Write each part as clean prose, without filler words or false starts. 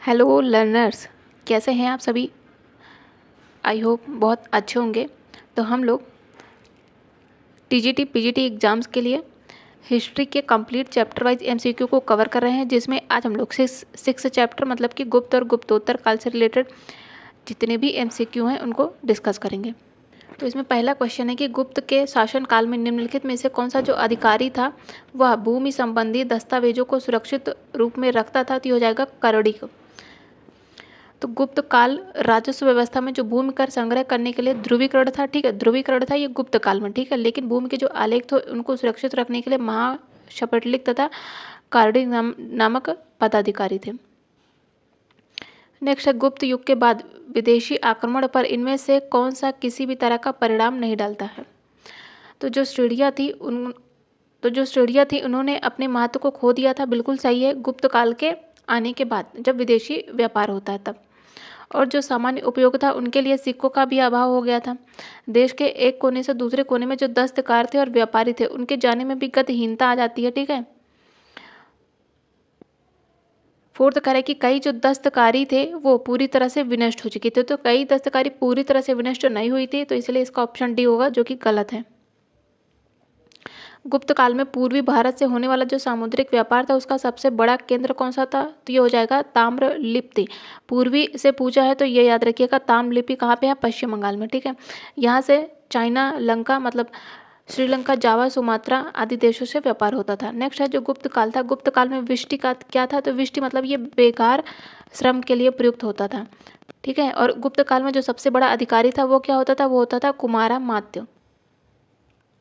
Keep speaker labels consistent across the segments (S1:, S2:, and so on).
S1: Hello learners, कैसे हैं आप सभी। आई होप बहुत अच्छे होंगे। तो हम लोग टीजीटी पीजीटी एग्ज़ाम्स के लिए हिस्ट्री के कंप्लीट चैप्टर वाइज एमसीक्यू को कवर कर रहे हैं, जिसमें आज हम लोग सिक्स चैप्टर मतलब कि गुप्त और गुप्तोत्तर काल से रिलेटेड जितने भी एमसीक्यू हैं उनको डिस्कस करेंगे। तो इसमें पहला क्वेश्चन है कि गुप्त के शासन काल में निम्नलिखित में से कौन सा जो अधिकारी था वह भूमि संबंधी दस्तावेजों को सुरक्षित रूप में रखता था। तो ये हो जाएगा करड़िक। तो गुप्त काल राजस्व व्यवस्था में जो भूमि कर संग्रह करने के लिए ध्रुवीकरण था, ठीक है, ध्रुवीकरण था ये गुप्त काल में, ठीक है। लेकिन भूमि के जो आलेख थे उनको सुरक्षित रखने के लिए महाशपटलिक तथा कार्डिक नामक पदाधिकारी थे। नेक्स्ट है गुप्त युग के बाद विदेशी आक्रमण पर इनमें से कौन सा किसी भी तरह का परिणाम नहीं डालता है। तो जो श्रेणियाँ थी उन्होंने अपने महत्व को खो दिया था, बिल्कुल सही है, गुप्त काल के आने के बाद जब विदेशी व्यापार होता है तब। और जो सामान्य उपयोग था उनके लिए सिक्कों का भी अभाव हो गया था। देश के एक कोने से दूसरे कोने में जो दस्तकार थे और व्यापारी थे उनके जाने में भी गतिहीनता आ जाती है, ठीक है। फोर्थ करें कि कई जो दस्तकारी थे वो पूरी तरह से विनष्ट हो चुकी थे। तो कई दस्तकारी पूरी तरह से विनष्ट नहीं हुई थी, तो इसलिए इसका ऑप्शन डी होगा, जो कि गलत है। गुप्त काल में पूर्वी भारत से होने वाला जो सामुद्रिक व्यापार था उसका सबसे बड़ा केंद्र कौन सा था। तो ये हो जाएगा ताम्रलिप्ति। पूर्वी से पूछा है तो ये याद रखिएगा, ताम्रलिप्ति कहाँ पे है, पश्चिम बंगाल में, ठीक है। यहाँ से चाइना, लंका मतलब श्रीलंका, जावा, सुमात्रा आदि देशों से व्यापार होता था। नेक्स्ट है जो गुप्त काल था, गुप्त काल में विष्टि का क्या था। तो विष्टि मतलब ये बेकार श्रम के लिए प्रयुक्त होता था, ठीक है। और गुप्त काल में जो सबसे बड़ा अधिकारी था वो क्या होता था, वो होता था कुमारा मात्य।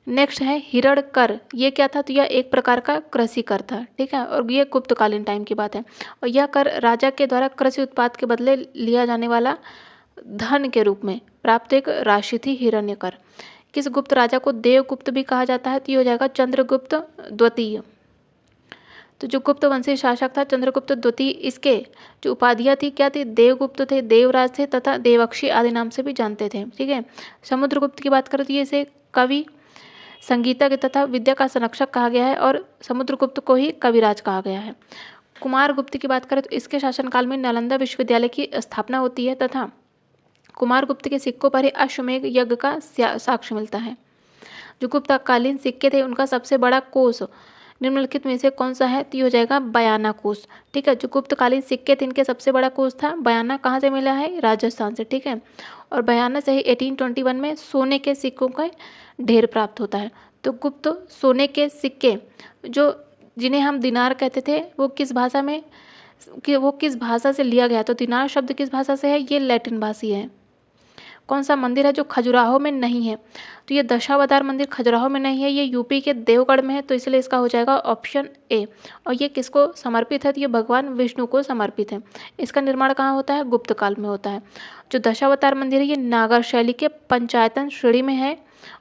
S1: नेक्स्ट है हिरण कर, ये क्या था। तो यह एक प्रकार का कृषि कर था, ठीक है, और ये गुप्तकालीन टाइम की बात है। और यह कर राजा के द्वारा कृषि उत्पाद के बदले लिया जाने वाला धन के रूप में प्राप्त एक राशि थी, हिरण्य कर। किस गुप्त राजा को देवगुप्त भी कहा जाता है। तो ये हो जाएगा चंद्रगुप्त द्वितीय। तो जो गुप्त वंशीय शासक था चंद्रगुप्त द्वितीय, इसके जो उपाधियाँ थी क्या थी, देवगुप्त थे, देवराज थे तथा देवक्षी आदि नाम से भी जानते थे, ठीक है। समुद्रगुप्त की बात करें तो ये इसे कवि, संगीतज्ञ तथा विद्या का संरक्षक कहा गया है, और समुद्रगुप्त को ही कविराज कहा गया है। कुमारगुप्त की बात करें तो इसके शासनकाल में नालंदा विश्वविद्यालय की स्थापना होती है तथा कुमारगुप्त के सिक्कों पर ही अश्वमेध यज्ञ का साक्ष्य मिलता है। जो गुप्तकालीन सिक्के थे उनका सबसे बड़ा कोष निम्नलिखित में से कौन सा है। तो ये हो जाएगा बयाना कोष, ठीक है। जो गुप्तकालीन सिक्के थे इनके सबसे बड़ा कोष था बयाना, कहाँ से मिला है, राजस्थान से, ठीक है। और बयाना से ही 1821 में सोने के सिक्कों का ढेर प्राप्त होता है। तो गुप्त सोने के सिक्के जो जिन्हें हम दिनार कहते थे वो किस भाषा में, कि वो किस भाषा से लिया गया। तो दिनार शब्द किस भाषा से है, ये लैटिन भाषी है। कौन सा मंदिर है जो खजुराहो में नहीं है। तो ये दशावतार मंदिर खजुराहो में नहीं है, ये यूपी के देवगढ़ में है, तो इसलिए इसका हो जाएगा ऑप्शन ए। और ये किसको समर्पित है, तो ये भगवान विष्णु को समर्पित है। इसका निर्माण कहाँ होता है, गुप्त काल में होता है। जो दशावतार मंदिर है ये नागर शैली के पंचायतन श्रेणी में है,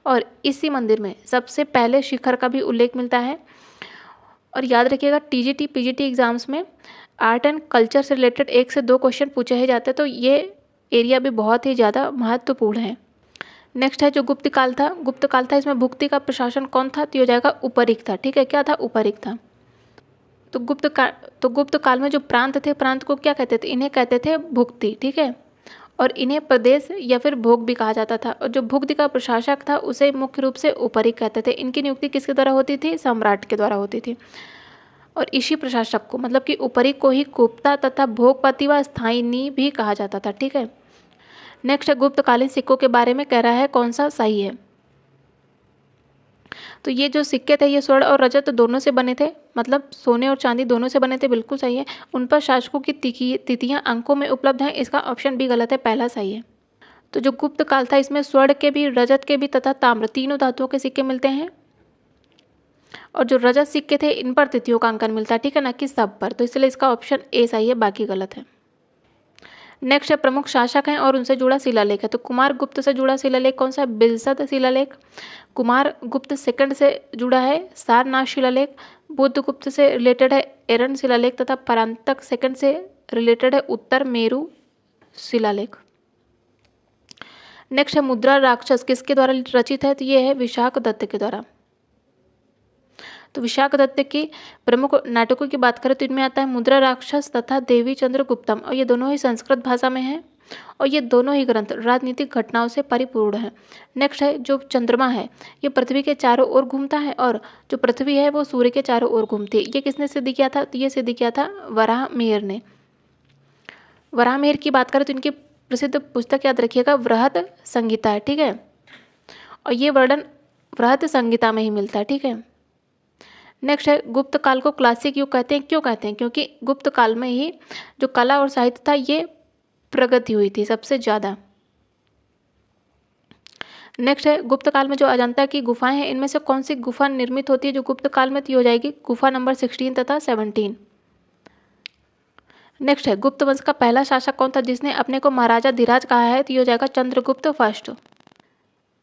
S1: और इसी मंदिर में सबसे पहले शिखर का भी उल्लेख मिलता है। और याद रखिएगा टीजीटी पीजीटी एग्जाम्स में आर्ट एंड कल्चर से रिलेटेड 1 से 2 क्वेश्चन पूछे ही जाते हैं, तो ये एरिया भी बहुत ही ज़्यादा महत्वपूर्ण है। नेक्स्ट है जो गुप्त काल था, गुप्त काल था इसमें भुक्ति का प्रशासन कौन था। तो हो जाएगा उपरिक था, ठीक है। क्या था, उपरिक था। तो गुप्त काल में जो प्रांत थे, प्रांत को क्या कहते थे, इन्हें कहते थे भुक्ति, ठीक है। और इन्हें प्रदेश या फिर भोग भी कहा जाता था। और जो भुक्ति का प्रशासक था उसे मुख्य रूप से उपरिक कहते थे। इनकी नियुक्ति किसके द्वारा होती थी, सम्राट के द्वारा होती थी। और इसी प्रशासक को मतलब कि उपरिक को ही गुप्ता तथा भोगपति व स्थायिनी भी कहा जाता था, ठीक है। नेक्स्ट है गुप्तकालीन सिक्कों के बारे में कह रहा है कौन सा सही है। तो ये जो सिक्के थे ये स्वर्ण और रजत दोनों से बने थे, मतलब सोने और चांदी दोनों से बने थे, बिल्कुल सही है। उन पर शासकों की तिथियां अंकों में उपलब्ध हैं, इसका ऑप्शन भी गलत है, पहला सही है। तो जो गुप्त काल था इसमें स्वर्ण के भी, रजत के भी तथा ताम्र तीनों धातुओं के सिक्के मिलते हैं। और जो रजत सिक्के थे इन पर तिथियों का अंकन मिलता है, ठीक है ना, कि सब पर, तो इसलिए इसका ऑप्शन ए सही है, बाकी गलत है। नेक्स्ट है प्रमुख शासक हैं और उनसे जुड़ा शिलालेख है। तो कुमार गुप्त से जुड़ा शिलालेख कौन सा है, बिलसत शिलालेख। कुमार गुप्त सेकंड से जुड़ा है सारनाथ शिलालेख। बुद्ध गुप्त से रिलेटेड है एरन शिलालेख तथा परांतक सेकंड से रिलेटेड है उत्तर मेरू शिलालेख। नेक्स्ट है मुद्रा राक्षस किसके द्वारा रचित है। तो ये है विशाख दत्त के द्वारा। तो विशाख दत्त की प्रमुख नाटकों की बात करें तो इनमें आता है मुद्रा राक्षस तथा देवी चंद्रगुप्तम, और ये दोनों ही संस्कृत भाषा में हैं और ये दोनों ही ग्रंथ राजनीतिक घटनाओं से परिपूर्ण है। नेक्स्ट है जो चंद्रमा है ये पृथ्वी के चारों ओर घूमता है और जो पृथ्वी है वो सूर्य के चारों ओर घूमती है। ये किसने सिद्ध किया था? तो ये सिद्ध किया था वराहमिहिर ने। वराहमिहिर की बात करें तो इनकी प्रसिद्ध पुस्तक याद रखिएगा बृहद संहिता है, ठीक है, और ये वर्णन बृहद संहिता में ही मिलता है, ठीक है। नेक्स्ट है गुप्त काल को क्लासिक युग कहते हैं। क्यों कहते हैं? क्योंकि गुप्त काल में ही जो कला और साहित्य था ये प्रगति हुई थी सबसे ज़्यादा। नेक्स्ट है गुप्त काल में जो अजंता की गुफाएं हैं इनमें से कौन सी गुफा निर्मित होती है जो गुप्त काल में? हो जाएगी गुफा नंबर 16 तथा 17। नेक्स्ट है गुप्त वंश का पहला शासक कौन था जिसने अपने को महाराजा धीराज कहा है? तो ये हो जाएगा चंद्रगुप्त फर्स्ट।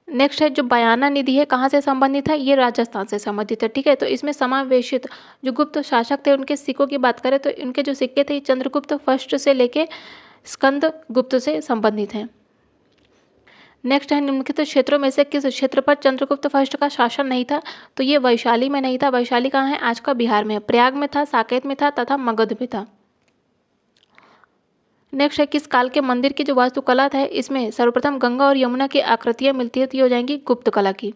S1: नेक्स्ट है जो बयाना निधि है कहाँ से संबंधित है? ये राजस्थान से संबंधित है, ठीक है। तो इसमें समावेशित जो गुप्त शासक थे उनके सिक्कों की बात करें तो इनके जो सिक्के थे चंद्रगुप्त फर्स्ट से लेके स्कंद गुप्त से संबंधित हैं। नेक्स्ट है निम्नलिखित क्षेत्रों में से किस क्षेत्र पर चंद्रगुप्त फर्स्ट का शासन नहीं था? तो ये वैशाली में नहीं था। वैशाली कहाँ है? आज का बिहार में। प्रयाग में था, साकेत में था तथा मगध में था। नेक्स्ट है किस काल के मंदिर की जो वास्तुकला है इसमें सर्वप्रथम गंगा और यमुना की आकृतियां मिलती है? तो ये हो जाएंगी गुप्त कला की।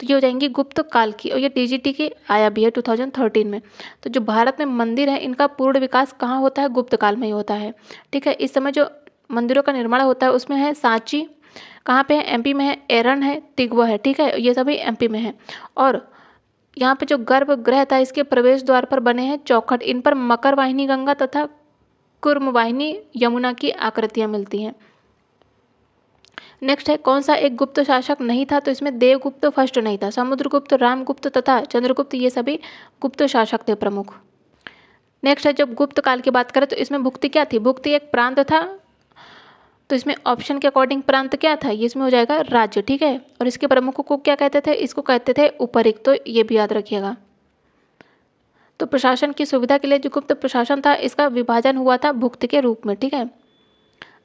S1: तो ये हो जाएंगी गुप्त काल की और ये DGT की आया भी है 2013 में। तो जो भारत में मंदिर है इनका पूर्ण विकास कहाँ होता है? गुप्त काल में ही होता है, ठीक है। इस समय जो मंदिरों का निर्माण होता है उसमें है सांची, कहाँ पे है? MP में है, एरन है, तिगवा है, ठीक है, ये सभी MP में है। और यहाँ पे जो गर्भगृह था इसके प्रवेश द्वार पर बने हैं चौखट, इन पर मकर वाहिनी गंगा तथा कुर्म वाहिनी यमुना की आकृतियां मिलती हैं। नेक्स्ट है कौन सा एक गुप्त शासक नहीं था? तो इसमें देवगुप्त फर्स्ट नहीं था। समुद्रगुप्त, रामगुप्त तथा चंद्रगुप्त ये सभी गुप्त शासक थे प्रमुख। नेक्स्ट है जब गुप्त काल की बात करें तो इसमें भुक्ति क्या थी? भुक्ति एक प्रांत था। तो इसमें ऑप्शन के अकॉर्डिंग प्रांत क्या था? ये इसमें हो जाएगा राज्य, ठीक है। और इसके प्रमुखों को क्या कहते थे? इसको कहते थे उपरिक्त, तो ये भी याद रखिएगा। तो प्रशासन की सुविधा के लिए जो गुप्त प्रशासन था इसका विभाजन हुआ था भुक्त के रूप में, ठीक है,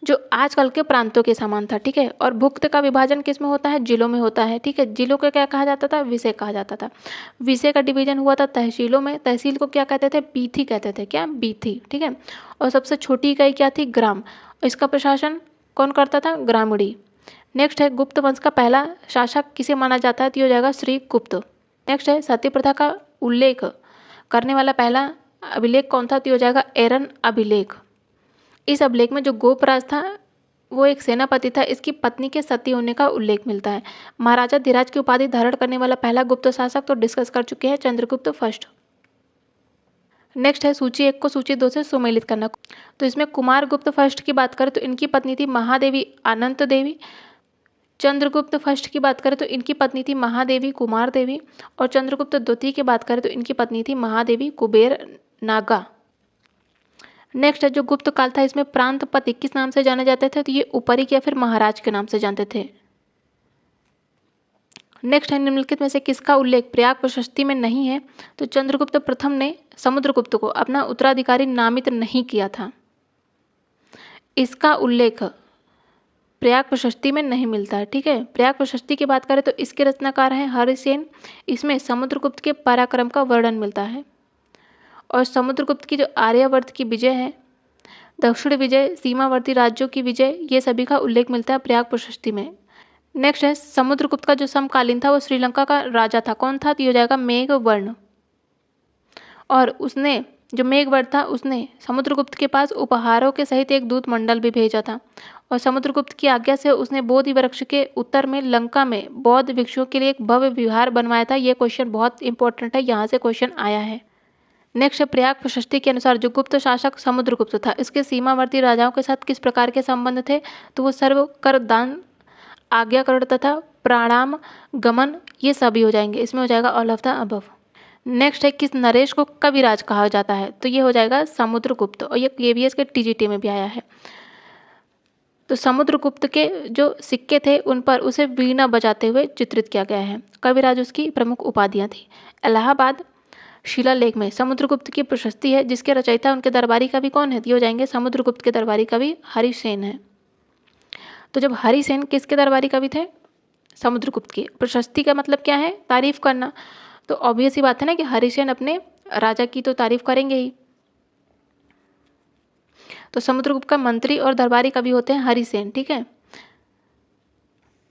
S1: जो आजकल के प्रांतों के समान था, ठीक है। और भुक्त का विभाजन किस में होता है? जिलों में होता है, ठीक है। जिलों को क्या कहा जाता था? विषय कहा जाता था। विषय का डिवीजन हुआ था तहसीलों में। तहसील को क्या कहते थे? बीथी कहते थे। क्या? बीथी, ठीक है। और सबसे छोटी इकाई क्या थी? ग्राम। इसका प्रशासन कौन करता था? ग्रामीणी। नेक्स्ट है गुप्त वंश का पहला शासक किसे माना जाता है? तो ये हो जाएगा श्री गुप्त। नेक्स्ट है सती प्रथा का उल्लेख करने वाला पहला अभिलेख कौन था? तो हो जाएगा एरन अभिलेख। इस अभिलेख में जो गोपराज था वो एक सेनापति था, इसकी पत्नी के सती होने का उल्लेख मिलता है। महाराजा धीराज की उपाधि धारण करने वाला पहला गुप्त शासक तो डिस्कस कर चुके हैं, चंद्रगुप्त फर्स्ट। नेक्स्ट है सूची 1 को सूची 2 से सुमेलित करना। तो इसमें कुमार गुप्त फर्स्ट की बात करें तो इनकी पत्नी थी महादेवी अनंत देवी। चंद्रगुप्त फर्स्ट की बात करें तो इनकी पत्नी थी महादेवी कुमार देवी। और चंद्रगुप्त द्वितीय की बात करें तो इनकी पत्नी थी महादेवी कुबेर नागा। नेक्स्ट है जो गुप्त काल था इसमें प्रांतपति किस नाम से जाने जाते थे? तो ये उपरिक या फिर महाराज के नाम से जानते थे। नेक्स्ट है निम्नलिखित में से किसका उल्लेख प्रयाग प्रशस्ति में नहीं है? तो चंद्रगुप्त प्रथम ने समुद्रगुप्त को अपना उत्तराधिकारी नामित नहीं किया था। इसका उल्लेख प्रयाग प्रशस्ति में नहीं मिलता है, ठीक है। प्रयाग प्रशस्ति की बात करें तो इसके रचनाकार हैं हरिसेन। इसमें समुद्रगुप्त के पराक्रम का वर्णन मिलता है। और समुद्रगुप्त की जो आर्यावर्त की विजय है, दक्षिण विजय, सीमावर्ती राज्यों की विजय, ये सभी का उल्लेख मिलता है प्रयाग प्रशस्ति में। नेक्स्ट है समुद्रगुप्त का जो समकालीन था वो श्रीलंका का राजा था। कौन था? तो ये हो जाएगा मेघवर्ण। और उसने जो मेघवर्ण था उसने समुद्रगुप्त के पास उपहारों के सहित एक दूत मंडल भी भेजा था। और समुद्रगुप्त की आज्ञा से उसने बोधि वृक्ष के उत्तर में लंका में बौद्ध भिक्षुओं के लिए एक भव्य विहार बनवाया था। ये क्वेश्चन बहुत इंपॉर्टेंट है, यहाँ से क्वेश्चन आया है। नेक्स्ट प्रयाग प्रशस्ति के अनुसार जो गुप्त शासक समुद्रगुप्त था इसके सीमावर्ती राजाओं के साथ किस प्रकार के संबंध थे? तो वो सर्व कर दान, आज्ञाकरण तथा प्राणाम गमन ये सभी हो जाएंगे। इसमें हो जाएगा all of the above. Next है किस नरेश को कविराज कहा जाता है? तो ये हो जाएगा समुद्रगुप्त। और ये KVS के TGT में भी आया है। तो समुद्रगुप्त के जो सिक्के थे उन पर उसे वीणा बजाते हुए चित्रित किया गया है। कविराज उसकी प्रमुख उपाधियां थी। इलाहाबाद शिलालेख में समुद्रगुप्त की प्रशस्ति है, जिसके रचयिता उनके दरबारी कवि कौन है? ये हो जाएंगे समुद्रगुप्त के दरबारी कवि हरिसेन है। तो जब हरिसेन किसके दरबारी कवि थे? समुद्रगुप्त की। प्रशस्ति का मतलब क्या है? तारीफ करना। तो ऑब्वियस ही बात है ना कि हरिसेन अपने राजा की तो तारीफ करेंगे ही। तो समुद्रगुप्त का मंत्री और दरबारी कवि होते हैं हरिसेन, ठीक है।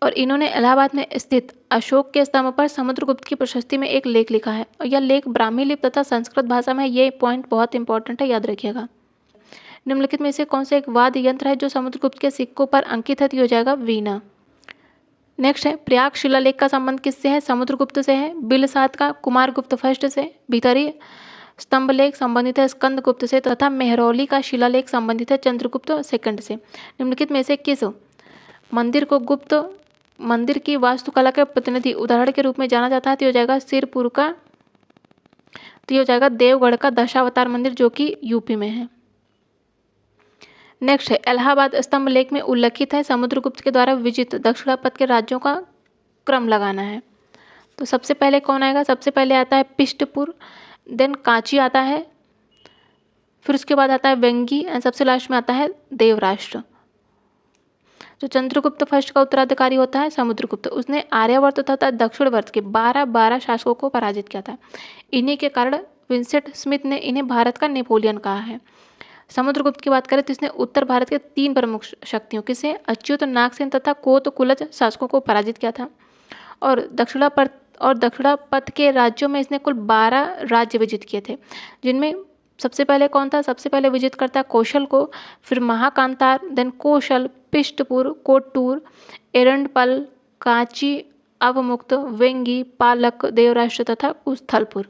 S1: और इन्होंने इलाहाबाद में स्थित अशोक के स्तंभ पर समुद्रगुप्त की प्रशस्ति में एक लेख लिखा है, और यह लेख ब्राह्मी लिपि तथा संस्कृत भाषा में है। ये पॉइंट बहुत इंपॉर्टेंट है, याद रखिएगा। निम्नलिखित में से कौन सा एक वाद्य यंत्र है जो समुद्रगुप्त के सिक्कों पर अंकित है? तो हो जाएगा वीणा। नेक्स्ट है, प्रयाग शिलालेख का संबंध किससे है? समुद्रगुप्त से है। बिलसात का कुमारगुप्त फर्स्ट से। भीतरी स्तंभलेख संबंधित है स्कंदगुप्त से, तथा मेहरौली का शिलालेख संबंधित है चंद्रगुप्त सेकंड से। निम्नलिखित में से किस मंदिर को गुप्त मंदिर की वास्तुकला के प्रतिनिधि उदाहरण के रूप में जाना जाता है? तो हो जाएगा सिरपुर का, तो हो जाएगा देवगढ़ का दशावतार मंदिर, जो कि यूपी में है। नेक्स्ट है, इलाहाबाद स्तंभ लेख में उल्लिखित है समुद्रगुप्त के द्वारा विजित दक्षिणापथ के राज्यों का क्रम लगाना है। तो सबसे पहले कौन आएगा? सबसे पहले आता है पिष्टपुर, देन कांची आता है, फिर उसके बाद आता है वेंगी, एंड सबसे लास्ट में आता है देवराष्ट्र। जो चंद्रगुप्त फर्स्ट का उत्तराधिकारी होता है समुद्रगुप्त, उसने आर्यावर्त तथा दक्षिणवर्त के 12 शासकों को पराजित किया था। इन्हीं के कारण विंसेंट स्मिथ ने इन्हें भारत का नेपोलियन कहा है। समुद्रगुप्त की बात करें तो इसने उत्तर भारत के 3 प्रमुख शक्तियों, किसे? अच्युत, नागसेन तथा कोतकुलज शासकों को पराजित किया था। और दक्षिणापथ के राज्यों में इसने कुल 12 राज्य विजित किए थे, जिनमें सबसे पहले कौन था? सबसे पहले विजित करता है कौशल को, फिर महाकांतार, देन कौशल, पिष्टपुर, कोट्टूर, एरंडपल, कांची, अवमुक्त, वेंगी, पालक, देवराष्ट्र तथा उस्थलपुर।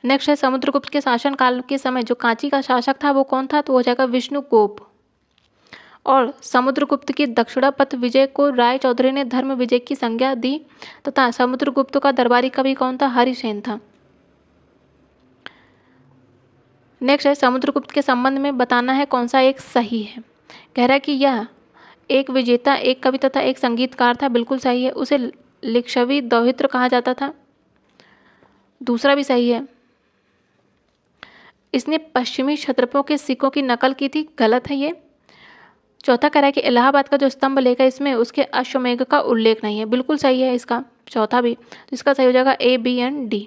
S1: नेक्स्ट है, समुद्रगुप्त के शासन काल के समय जो कांची का शासक था वो कौन था? तो हो जाएगा विष्णुगोप। और समुद्रगुप्त की दक्षिणापथ विजय को राय चौधरी ने धर्म विजय की संज्ञा दी, तथा समुद्रगुप्त का दरबारी कवि कौन था? हरिसेन था। नेक्स्ट है, समुद्रगुप्त के संबंध में बताना है कौन सा एक सही है। कह रहा है कि यह एक विजेता, एक कवि तथा एक संगीतकार था। बिल्कुल सही है। उसे लिच्छवी दौहित्र कहा जाता था। दूसरा भी सही है। इसने पश्चिमी क्षत्रपों के सिक्कों की नकल की थी। गलत है ये। चौथा कह रहा है कि इलाहाबाद का जो स्तंभ लेख है इसमें उसके अश्वमेघ का उल्लेख नहीं है। बिल्कुल सही है इसका चौथा भी। तो इसका सही हो जाएगा A, B एंड D।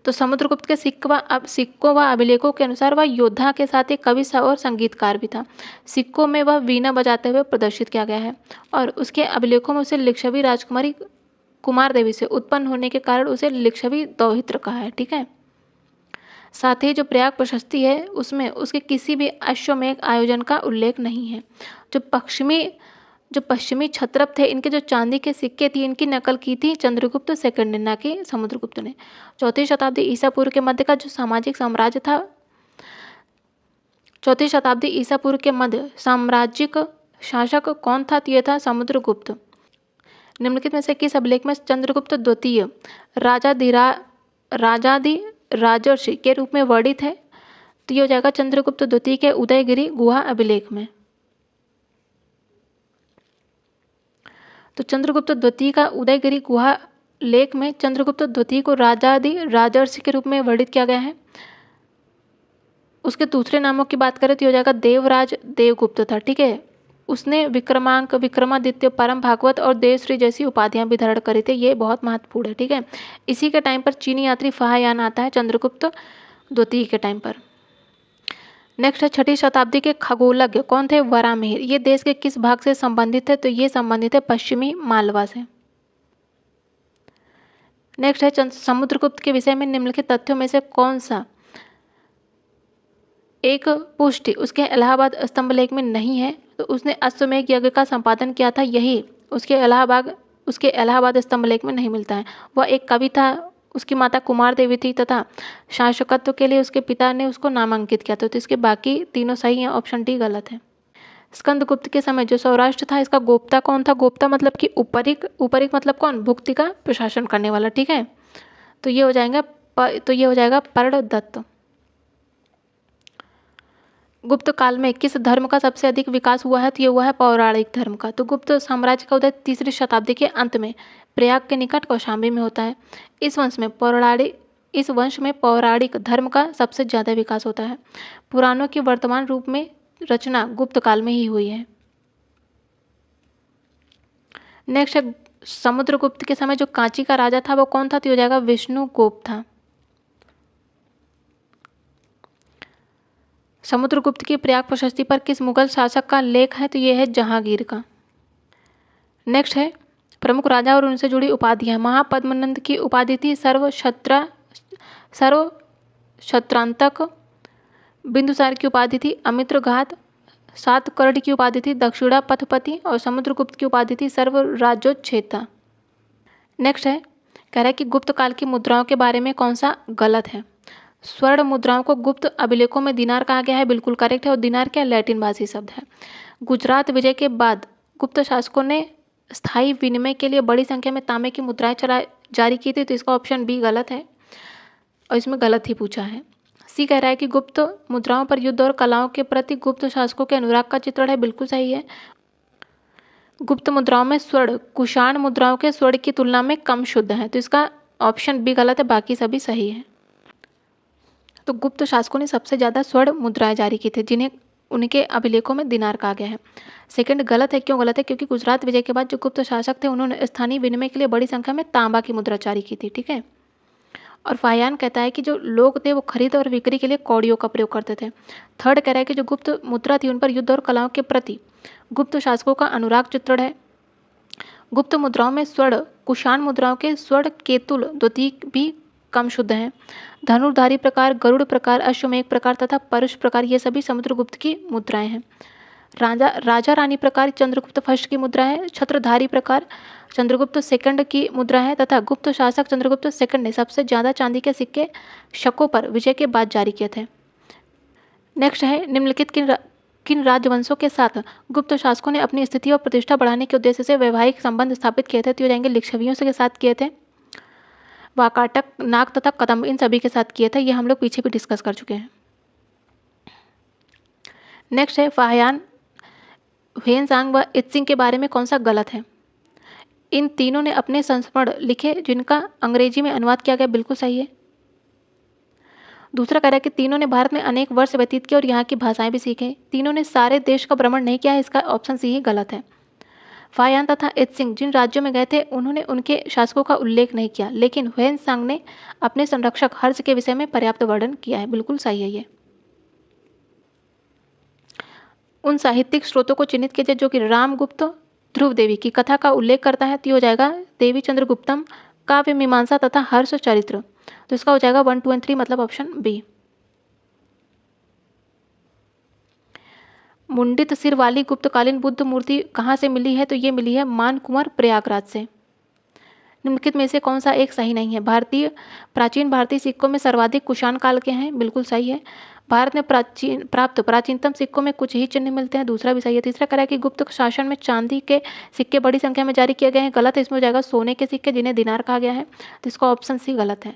S1: तो समुद्रगुप्त के सिक्कों व अभिलेखों के अनुसार वह योद्धा के साथ एक कवि और संगीतकार भी था। सिक्कों में वह वीणा बजाते हुए प्रदर्शित किया गया है, और उसके अभिलेखों में उसे लिच्छवी राजकुमारी कुमार देवी से उत्पन्न होने के कारण उसे लिच्छवी दौहित्र कहा है। ठीक है। साथ ही जो प्रयाग प्रशस्ति है उसमें उसके किसी भी अश्वमेघ आयोजन का उल्लेख नहीं है। जो पश्चिमी क्षत्रप थे, इनके जो चांदी के सिक्के थी, इनकी नकल की थी चंद्रगुप्त सेकंड ने, ना कि समुद्रगुप्त ने। 4वीं शताब्दी ईसा पूर्व के मध्य का जो सामाजिक साम्राज्य था, 4वीं शताब्दी ईसा पूर्व के मध्य साम्राज्यिक शासक कौन था? तो यह था समुद्रगुप्त। निम्नलिखित में से किस अभिलेख में चंद्रगुप्त द्वितीय राजर्षि के रूप में वर्णित है? तो यह हो जाएगा चंद्रगुप्त द्वितीय के उदयगिरी गुहा अभिलेख में। तो चंद्रगुप्त द्वितीय का उदयगिरी गुहा लेख में चंद्रगुप्त द्वितीय को राजर्षि के रूप में वर्णित किया गया है। उसके दूसरे नामों की बात करें तो हो जाएगा देवराज देवगुप्त था। ठीक है। उसने विक्रमांक, विक्रमादित्य, परम भागवत और देवश्री जैसी उपाधियां भी धारण करी थी। ये बहुत महत्वपूर्ण है। ठीक है। इसी के टाइम पर चीनी यात्री फाहयान आता है चंद्रगुप्त द्वितीय के टाइम पर। नेक्स्ट है 6वीं शताब्दी के खगोलज्ञ कौन थे? वराहमिहिर। ये देश के किस भाग से संबंधित है? तो ये संबंधित है पश्चिमी मालवा से। नेक्स्ट है समुद्रगुप्त के विषय में निम्नलिखित तथ्यों में से कौन सा एक पुष्टि उसके इलाहाबाद स्तंभ लेख में नहीं है? तो उसने अश्वमेध यज्ञ का संपादन किया था, यही उसके इलाहाबाद स्तंभ लेख में नहीं मिलता है। वह एक कवि था, उसकी माता कुमार देवी थी, तथा शासकत्व के लिए उसके पिता ने उसको नामांकित किया था। तो इसके बाकी तीनों सही हैं, ऑप्शन डी गलत है। स्कंदगुप्त के समय जो सौराष्ट्र था, इसका गोप्ता कौन था? गोप्ता मतलब कि ऊपरिक मतलब कौन? भुक्ति का प्रशासन करने वाला। ठीक है। तो ये हो जाएगा पर्णदत्त। गुप्त काल में किस धर्म का सबसे अधिक विकास हुआ है? तो ये हुआ है पौराणिक धर्म का। तो गुप्त साम्राज्य का उदय 3री शताब्दी के अंत में प्रयाग के निकट कौशाम्बी में होता है। इस वंश में पौराणिक धर्म का सबसे ज़्यादा विकास होता है। पुराणों की वर्तमान रूप में रचना गुप्त काल में ही हुई है। नेक्स्ट है समुद्रगुप्त के समय जो कांची का राजा था वो कौन था? तो ये हो जाएगा विष्णुगुप्त था। समुद्रगुप्त की प्रयाग प्रशस्ति पर किस मुगल शासक का लेख है? तो ये है जहांगीर का। नेक्स्ट है प्रमुख राजा और उनसे जुड़ी उपाधियां। महापद्मनंद की उपाधि थी सर्वक्षत्रांतक। बिंदुसार की उपाधि थी अमित्रघात। सातकर्णी की उपाधि थी दक्षिणा पथपति और समुद्रगुप्त की उपाधि थी सर्व राज्योच्छेता। नेक्स्ट है कह रहा है कि गुप्त काल की मुद्राओं के बारे में कौन सा गलत है? स्वर्ण मुद्राओं को गुप्त अभिलेखों में दिनार कहा गया है, बिल्कुल करेक्ट है। और दिनार क्या लैटिन भाषी शब्द है। गुजरात विजय के बाद गुप्त शासकों ने स्थायी विनिमय के लिए बड़ी संख्या में तांबे की मुद्राएं जारी की थी, तो इसका ऑप्शन बी गलत है और इसमें गलत ही पूछा है। सी कह रहा है कि गुप्त मुद्राओं पर युद्ध और कलाओं के प्रति गुप्त शासकों के अनुराग का चित्रण है, बिल्कुल सही है। गुप्त मुद्राओं में स्वर्ण कुषाण मुद्राओं के स्वर्ण की तुलना में कम शुद्ध है, तो इसका ऑप्शन बी गलत है, बाकी सभी सही है। तो गुप्त शासकों ने सबसे ज़्यादा स्वर्ण मुद्राएं जारी की थी, जिन्हें उनके अभिलेखों में दिनार कहा गया है। सेकंड गलत है। क्यों गलत है? क्योंकि गुजरात विजय के बाद जो गुप्त शासक थे उन्होंने स्थानीय विनिमय के लिए बड़ी संख्या में तांबा की मुद्रा जारी की थी, ठीक है। और फाहियान कहता है कि जो लोग थे वो खरीद और बिक्री के लिए कौड़ियों का प्रयोग करते थे। थर्ड कह रहा है कि जो गुप्त मुद्रा थी उन पर युद्ध और कलाओं के प्रति गुप्त शासकों का अनुराग चित्रण है। गुप्त मुद्राओं में स्वर्ण कुषाण मुद्राओं के स्वर्ण केतुल द्वितीय भी कम शुद्ध हैं। धनुर्धारी प्रकार, गरुड़ प्रकार, अश्वमेघ प्रकार तथा परुष प्रकार ये सभी समुद्रगुप्त की मुद्राएं हैं। राजा रानी प्रकार चंद्रगुप्त फर्स्ट की मुद्रा है। छत्रधारी प्रकार चंद्रगुप्त सेकंड की मुद्रा है तथा गुप्त शासक चंद्रगुप्त सेकंड ने सबसे ज़्यादा चांदी के सिक्के शकों पर विजय के बाद जारी किए थे। नेक्स्ट है निम्नलिखित किन राजवंशों के साथ गुप्त शासकों ने अपनी स्थिति और प्रतिष्ठा बढ़ाने के उद्देश्य से वैवाहिक संबंध स्थापित किए थे? तो ये जाएंगे लिच्छवियों के साथ किए थे, वाकाटक, नाग तथा कदम्ब, इन सभी के साथ किए थे। ये हम लोग पीछे भी डिस्कस कर चुके हैं। नेक्स्ट है फाहियान ह्वेनसांग व इत्सिंग के बारे में कौन सा गलत है? इन तीनों ने अपने संस्मरण लिखे जिनका अंग्रेजी में अनुवाद किया गया, बिल्कुल सही है। दूसरा कह रहा है कि तीनों ने भारत में अनेक वर्ष व्यतीत किए और यहाँ की भाषाएं भी सीखे। तीनों ने सारे देश का भ्रमण नहीं किया है, इसका ऑप्शन सी ही गलत है। फाहियान तथा इत्सिंग जिन राज्यों में गए थे उन्होंने उनके शासकों का उल्लेख नहीं किया, लेकिन ह्वेनसांग ने अपने संरक्षक हर्ष के विषय में पर्याप्त वर्णन किया है, बिल्कुल सही है ये। उन साहित्यिक स्रोतों को चिन्हित कीजिए जो कि रामगुप्त ध्रुव देवी की कथा का उल्लेख करता है। तो हो जाएगा देवी चंद्रगुप्तम, काव्य मीमांसा तथा हर्ष चरित्र। तो इसका हो जाएगा 1, 2 और 3, मतलब ऑप्शन बी। मुंडित सिर वाली गुप्तकालीन बुद्ध मूर्ति कहाँ से मिली है? तो ये मिली है मानकुंवर प्रयागराज से। निम्नलिखित में से कौन सा एक सही नहीं है? प्राचीन भारतीय सिक्कों में सर्वाधिक कुषाण काल के हैं, बिल्कुल सही है। भारत में प्राप्त प्राचीनतम सिक्कों में कुछ ही चिन्ह मिलते हैं, दूसरा भी सही है। तीसरा कह रहा है कि गुप्त शासन में चांदी के सिक्के बड़ी संख्या में जारी किए गए हैं, गलत है। इसमें हो जाएगा सोने के सिक्के जिन्हें दिनार कहा गया है, तो इसका ऑप्शन सी गलत है।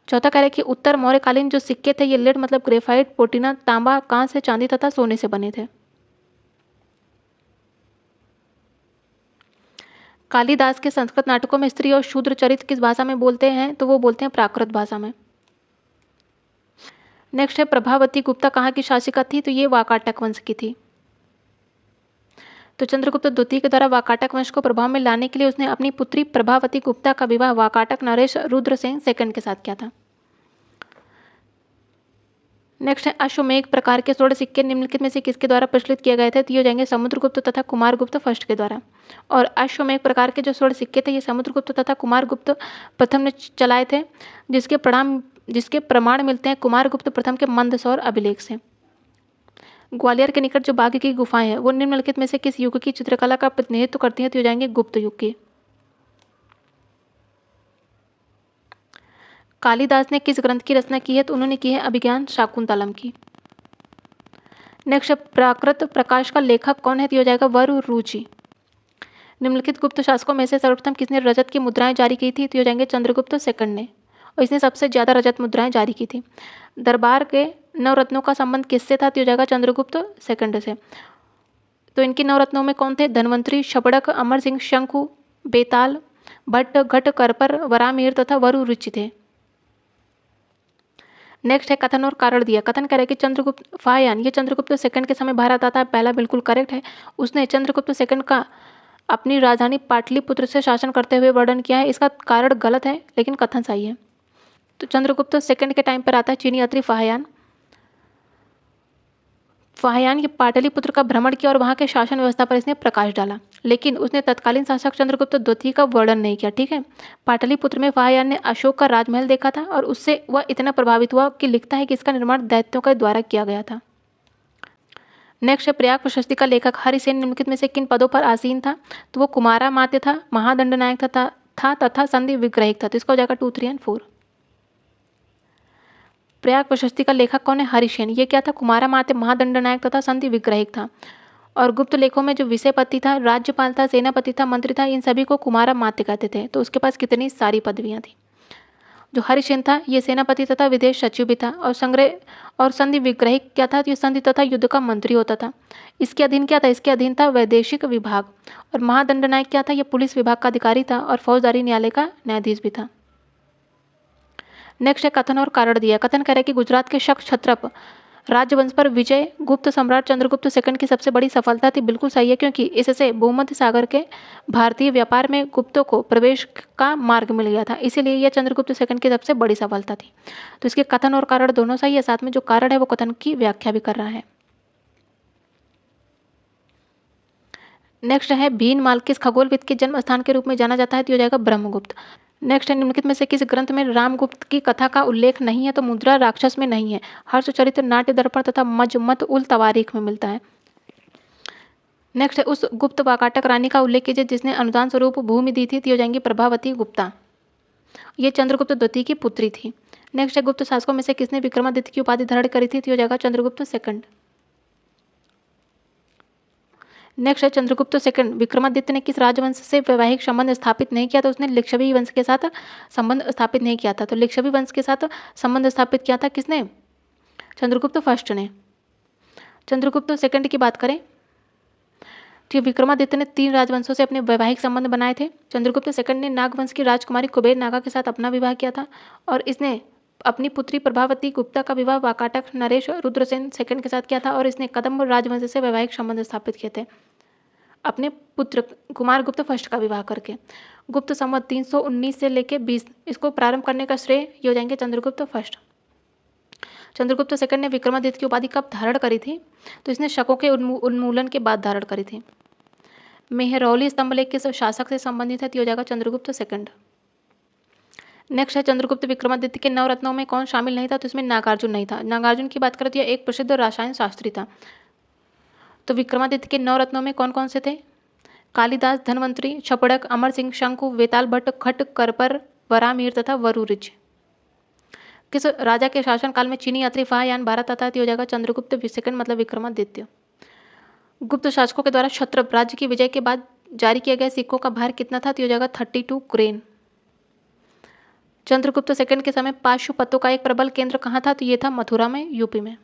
S1: चौथा कह रहा है कि उत्तर मौर्यकालीन जो सिक्के थे ये लेड मतलब ग्रेफाइट, पोटिना, तांबा, कांस्य, चांदी तथा सोने से बने थे। कालिदास के संस्कृत नाटकों में स्त्री और शूद्र चरित्र किस भाषा में बोलते हैं? तो वो बोलते हैं प्राकृत भाषा में। नेक्स्ट है प्रभावती गुप्ता कहाँ की शासिका थी? तो ये वाकाटक वंश की थी। तो चंद्रगुप्त द्वितीय के द्वारा वाकाटक वंश को प्रभाव में लाने के लिए उसने अपनी पुत्री प्रभावती गुप्ता का विवाह वाकाटक नरेश रुद्रसेन सेकंड के साथ किया था। नेक्स्ट है अश्वमेघ प्रकार के स्वर्ण सिक्के निम्नलिखित में से किसके द्वारा प्रचलित किए गए थे? तो ये हो जाएंगे समुद्रगुप्त तथा कुमारगुप्त फर्स्ट के द्वारा। और अश्वमेघ प्रकार के जो स्वर्ण सिक्के थे ये समुद्रगुप्त तथा कुमारगुप्त प्रथम ने चलाए थे, जिसके प्रमाण मिलते हैं कुमारगुप्त प्रथम के मंदसौर अभिलेख से। ग्वालियर के निकट जो बाघ की गुफाएं हैं वो निम्नलिखित में से किस युग की चित्रकला का प्रतिनिधित्व करती हैं? तो हो जाएंगे गुप्त युग की। कालिदास ने किस ग्रंथ की रचना की है? तो उन्होंने की है अभिज्ञान शाकुंतलम की। नेक्स्ट प्राकृत प्रकाश का लेखक कौन है? तो हो जाएगा वरुरुचि। निम्नलिखित गुप्त शासकों में से सर्वप्रथम किसने रजत की मुद्राएं जारी की थी? तो हो जाएंगे चंद्रगुप्त सेकंड ने, और इसने सबसे ज़्यादा रजत मुद्राएं जारी की थी। दरबार के नवरत्नों का संबंध किससे था? तो हो जाएगा चंद्रगुप्त सेकंड से। तो इनके नवरत्नों में कौन थे? धनवंतरी, शबड़क, अमर सिंह, शंकु, बेताल, भट्ट, घट, करपर, वरामिहिर तथा वरुरुचि थे। नेक्स्ट है कथन और कारण दिया। कथन कह रहे कि चंद्रगुप्त फाहियान ये चंद्रगुप्त सेकंड के समय भारत आता है, पहला बिल्कुल करेक्ट है। उसने चंद्रगुप्त सेकंड का अपनी राजधानी पाटलिपुत्र से शासन करते हुए वर्णन किया है। इसका कारण गलत है लेकिन कथन सही है। तो चंद्रगुप्त सेकंड के टाइम पर आता है चीनी यात्री फाहियान। फाहियान के पाटलिपुत्र का भ्रमण किया और वहाँ के शासन व्यवस्था पर इसने प्रकाश डाला, लेकिन उसने तत्कालीन शासक चंद्रगुप्त द्वितीय का वर्णन नहीं किया। ठीक है, पाटलिपुत्र में फाहियान ने अशोक का राजमहल देखा था और उससे वह इतना प्रभावित हुआ कि लिखता है कि इसका निर्माण दैत्यों के द्वारा किया गया था। नेक्स्ट है प्रयाग प्रशस्ति का लेखक हरिसेन निम्नलिखित में से किन पदों पर आसीन था? तो वो कुमारामात्य था, महादंडनायक था तथा संधि विग्रहिक था। तो इसका हो जाएगा 2, 3 और 4। प्रयाग प्रशस्ति का लेखक कौन है? हरिसेन। ये क्या था? कुमारामात्य, महादंडनायक तथा संधि विग्रहिक था। और गुप्त लेखों में जो विषयपति था, राज्यपाल था, सेनापति था, मंत्री था, इन सभी को कुमारामात्य कहते थे। तो उसके पास कितनी सारी पदवियां थी। जो हरिसेन था ये सेनापति तथा विदेश सचिव भी था। और संग्रह और संधि विग्रहिक क्या था? ये संधि तथा युद्ध का मंत्री होता था। इसके अधीन क्या था? इसके अधीन था वैदेशिक विभाग। और महादंडनायक क्या था? ये पुलिस विभाग का अधिकारी था और फौजदारी न्यायालय का न्यायाधीश भी था। नेक्स्ट है कथन और कारण दिया। कथन कह रहा है कि गुजरात के शक क्षत्रप राजवंश पर विजय गुप्त सम्राट चंद्रगुप्त सेकंड की सबसे बड़ी सफलता थी। बिल्कुल सही है, क्योंकि इससे भूमध्य सागर के भारतीय व्यापार में गुप्तों को प्रवेश का मार्ग मिल गया था, इसीलिए यह चंद्रगुप्त सेकंड की सबसे बड़ी सफलता थी। तो इसके कथन और कारण दोनों सही है, साथ में जो कारण है वो कथन की व्याख्या भी कर रहा है। नेक्स्ट है भीनमाल किस खगोलविद के जन्म स्थान के रूप में जाना जाता है? तो हो जाएगा ब्रह्मगुप्त। नेक्स्ट है निम्नलिखित में से किस ग्रंथ में रामगुप्त की कथा का उल्लेख नहीं है? तो मुद्रा राक्षस में नहीं है, हर्षचरित्र, नाट्य दर्पण तथा मजमत उल तवारीख में मिलता है। नेक्स्ट है उस गुप्त वाकाटक रानी का उल्लेख कीजिए जिसने अनुदान स्वरूप भूमि दी थी। तो हो जाएंगी प्रभावती गुप्ता। ये चंद्रगुप्त द्वितीय की पुत्री थी। नेक्स्ट है गुप्त शासकों में से किसने विक्रमादित्य की उपाधि धारण करी थी? तो हो जाएगा चंद्रगुप्त सेकंड। नेक्स्ट है चंद्रगुप्त सेकंड विक्रमादित्य ने किस राजवंश से वैवाहिक संबंध स्थापित नहीं किया? तो उसने लिच्छवी वंश के साथ संबंध स्थापित नहीं किया था। तो लिच्छवी वंश के साथ संबंध स्थापित किया था किसने? चंद्रगुप्त फर्स्ट ने। चंद्रगुप्त सेकंड की बात करें तो विक्रमादित्य ने 3 राजवंशों से अपने वैवाहिक संबंध बनाए थे। चंद्रगुप्त सेकंड ने नागवंश की राजकुमारी कुबेर नागा के साथ अपना विवाह किया था और इसने अपनी पुत्री प्रभावती गुप्ता का विवाह वाकाटक नरेश रुद्रसेन सेकंड के साथ किया था और इसने कदम्ब राजवंश से वैवाहिक संबंध स्थापित किए थे अपने पुत्र कुमारगुप्त फर्स्ट का विवाह करके। गुप्त संवत 319 से लेके 20 इसको प्रारंभ करने का श्रेय ये हो जाएंगे चंद्रगुप्त फर्स्ट। चंद्रगुप्त सेकंड ने विक्रमादित्य की उपाधि कब धारण करी थी? तो इसने शकों के उन्मूलन के बाद धारण करी थी। मेहरौली स्तंभलेख किस शासक से संबंधित है? तो हो जाएगा चंद्रगुप्त सेकंड। नेक्स्ट है चंद्रगुप्त विक्रमादित्य के 9 रत्नों में कौन शामिल नहीं था? तो इसमें नागार्जुन नहीं था। नागार्जुन की बात करें तो यह एक प्रसिद्ध रसायन शास्त्री था। तो विक्रमादित्य के 9 रत्नों में कौन कौन से थे? कालिदास, धनवंतरी, छपड़क, अमर सिंह, शंकु, वेताल भट्ट, खट, करपर, वरामीर तथा वरुरिच। किस राजा के शासनकाल में चीनी यात्री फाहियान भारत आता है? तो हो जाएगा चंद्रगुप्त सेकंड मतलब विक्रमादित्य। गुप्त शासकों के द्वारा क्षत्रप राज्य की विजय के बाद जारी किए गए सिक्कों का भार कितना था? तो हो जाएगा 32 ग्रेन। चंद्रगुप्त सेकंड के समय पाशुपतों का एक प्रबल केंद्र कहाँ था? तो ये था मथुरा में, यूपी में।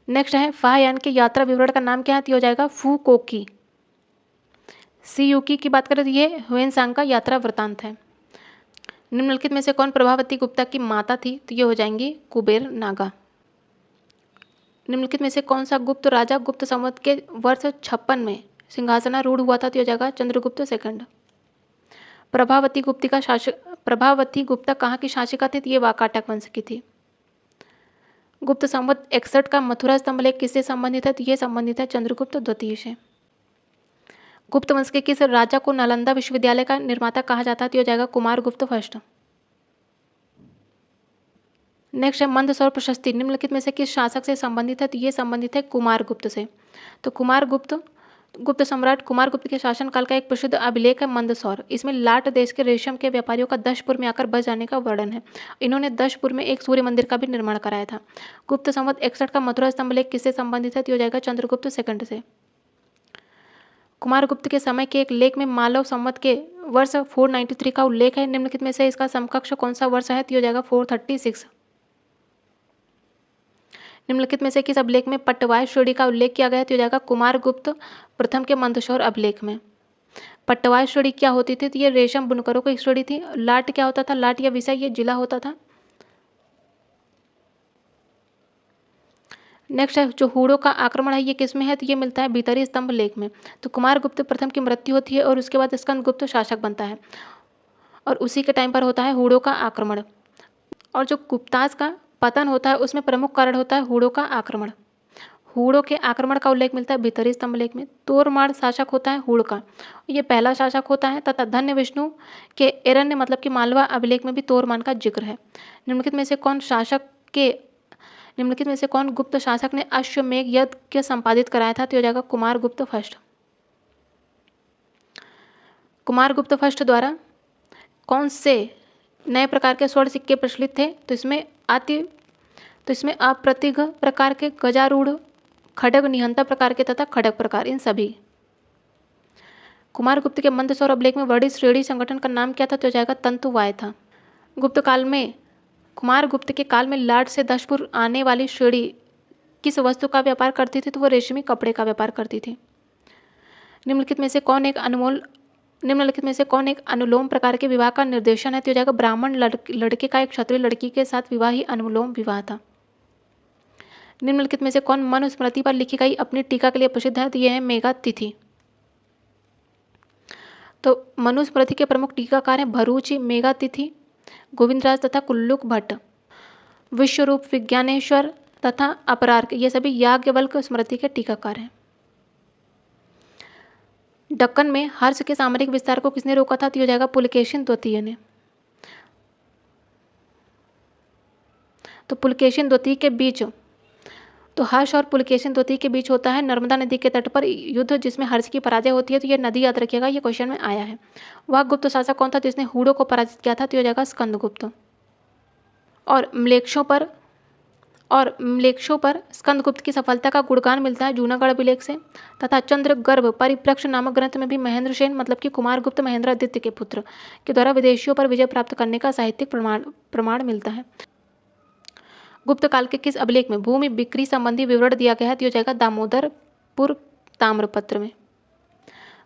S1: नेक्स्ट है फाहियान के यात्रा विवरण का नाम क्या है? तो हो जाएगा फुकोकी। सीयूकी की बात करें तो ये ह्वेनसांग का यात्रा वृतांत है। निम्नलिखित में से कौन प्रभावती गुप्ता की माता थी? तो ये हो जाएंगी कुबेर नागा। निम्नलिखित में से कौन सा गुप्त राजा गुप्त संवत के वर्ष 56 में सिंहासनारूढ़ हुआ था? तो हो जाएगा चंद्रगुप्त सेकंड। प्रभावती गुप्ता कहाँ की शासिका थी? ये वाकाटक वंश की थी। गुप्त संवत 61 का मथुरा स्तंभलेख किससे संबंधित है? तो ये संबंधित है चंद्रगुप्त द्वितीय से। गुप्त वंश के किस राजा को नालंदा विश्वविद्यालय का निर्माता कहा जाता है? तो हो जाएगा कुमारगुप्त फर्स्ट। नेक्स्ट है मंदसौर प्रशस्ति निम्नलिखित में से किस शासक से संबंधित है? तो ये संबंधित है कुमारगुप्त से। तो गुप्त सम्राट कुमारगुप्त के शासनकाल का एक प्रसिद्ध अभिलेख है मंदसौर। इसमें लाट देश के रेशम के व्यापारियों का दशपुर में आकर बस जाने का वर्णन है। इन्होंने दशपुर में एक सूर्य मंदिर का भी निर्माण कराया था। गुप्त संवत 61 का मथुरा स्तंभलेख किससे संबंधित है? तो हो जाएगा चंद्रगुप्त सेकंड से। कुमारगुप्त के समय के एक लेख में मालव संवत के वर्ष 493 का उल्लेख है। निम्नलिखित में से इसका समकक्ष कौन सा वर्ष है? तो हो जाएगा 436। निम्नलिखित में से किस अभिलेख में पट्टवाय श्रेणी का उल्लेख किया गया है? तो हो जाएगा कुमारगुप्त प्रथम के मंदसौर अभिलेख में। पट्टवाय श्रेणी क्या होती थी? तो ये रेशम बुनकरों की श्रेणी थी। लाट क्या होता था? लाट या विषय ये जिला होता था। नेक्स्ट है जो हूणों का आक्रमण है ये किस में है, तो ये मिलता है भीतरी स्तंभ लेख में। तो कुमारगुप्त प्रथम की मृत्यु होती है और उसके बाद स्कंदगुप्त शासक बनता है और उसी के टाइम पर होता है हूणों का आक्रमण। और जो गुप्ताज का पतन होता है उसमें प्रमुख कारण होता है हूणों का आक्रमण। हूणों के आक्रमण का उल्लेख मिलता है भीतरी स्तंभ लेख में। तोरमाड़ शासक होता है हूण का, ये पहला शासक होता है तथा धन्य विष्णु के एरण्य मतलब कि मालवा अभिलेख में भी तोरमान का जिक्र है। निम्नलिखित में से कौन गुप्त शासक ने अश्वमेघ यज्ञ संपादित कराया था, तो हो जाएगा कुमारगुप्त फर्स्ट। कुमारगुप्त फर्स्ट द्वारा कौन से नए प्रकार के स्वर्ण सिक्के प्रचलित थे, तो इसमें अप्रतिघ प्रकार के, गजारूढ़, खड्ग निहंता प्रकार के तथा खड्ग प्रकार, इन सभी। कुमारगुप्त के मंदसौर अभिलेख में वर्णित श्रेणी संगठन का नाम क्या था, तो हो जाएगा तंतुवाय था। कुमारगुप्त के काल में लाट से दशपुर आने वाली श्रेणी किस वस्तु का व्यापार करती थी, तो वो रेशमी कपड़े का व्यापार करती थी। निम्नलिखित में से कौन एक अनुलोम प्रकार के विवाह का निर्देशन है, तो हो जाएगा ब्राह्मण लड़के का एक क्षत्रिय लड़की के साथ विवाह ही अनुलोम विवाह था। निम्नलिखित में से कौन मनुस्मृति पर लिखी गई अपनी टीका के लिए प्रसिद्ध है, तो यह है मेघातिथि। तो मनुस्मृति के प्रमुख टीकाकार हैं भरूची, मेघातिथि, गोविंदराज तथा कुल्लुक भट्ट। विश्वरूप, विज्ञानेश्वर तथा अपरार्क, ये सभी याज्ञवल्क्य स्मृति के टीकाकार हैं। दक्कन में हर्ष के सामरिक विस्तार को किसने रोका था, तो हो जाएगा पुलकेशिन द्वितीय ने। तो पुलकेशिन द्वितीय के बीच, तो हर्ष और पुलकेशिन द्वितीय के बीच होता है नर्मदा नदी के तट पर युद्ध जिसमें हर्ष की पराजय होती है, तो ये नदी याद रखिएगा, ये क्वेश्चन में आया है। वह गुप्त शासक कौन था जिसने हूणों को पराजित किया था, तो हो जाएगा स्कंदगुप्त। और म्लेच्छों पर स्कंदगुप्त की सफलता का गुणगान मिलता है जूनागढ़ अभिलेख से तथा चंद्रगर्भ परिप्रेक्ष्य नामक ग्रंथ में भी महेंद्र सेन मतलब कि कुमारगुप्त महेंद्रादित्य के पुत्र के द्वारा विदेशियों पर विजय प्राप्त करने का साहित्यिक प्रमाण मिलता है। गुप्त काल के किस अभिलेख में भूमि बिक्री संबंधी विवरण दिया गया है, तो हो जाएगा दामोदरपुर ताम्रपत्र में।